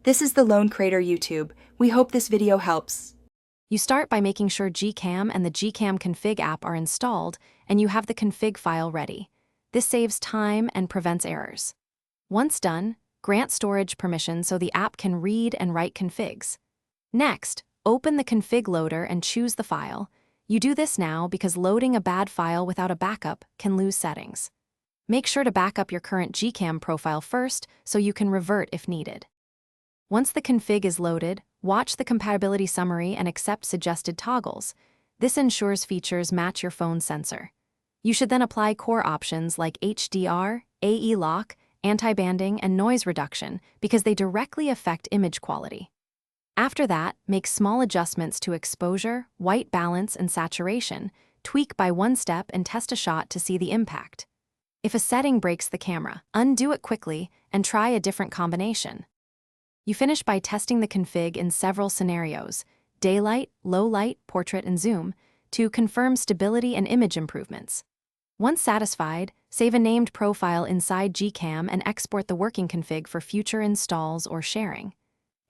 This is the Lone Creator YouTube. We hope this video helps. You start by making sure GCam and the GCam Config app are installed and you have the config file ready. This saves time and prevents errors. Once done, grant storage permission so the app can read and write configs. Next, open the config loader and choose the file. You do this now because loading a bad file without a backup can lose settings. Make sure to back up your current GCam profile first so you can revert if needed. Once the config is loaded, watch the compatibility summary and accept suggested toggles. This ensures features match your phone's sensor. You should then apply core options like HDR, AE lock, anti-banding, and noise reduction because they directly affect image quality. After that, make small adjustments to exposure, white balance, and saturation, tweak by one step and test a shot to see the impact. If a setting breaks the camera, undo it quickly and try a different combination. You finish by testing the config in several scenarios, daylight, low light, portrait, and zoom, to confirm stability and image improvements. Once satisfied, save a named profile inside GCam and export the working config for future installs or sharing.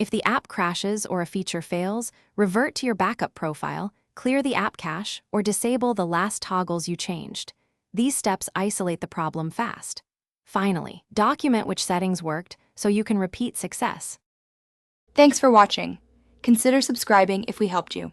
If the app crashes or a feature fails, revert to your backup profile, clear the app cache, or disable the last toggles you changed. These steps isolate the problem fast. Finally, document which settings worked so you can repeat success. Thanks for watching. Consider subscribing if we helped you.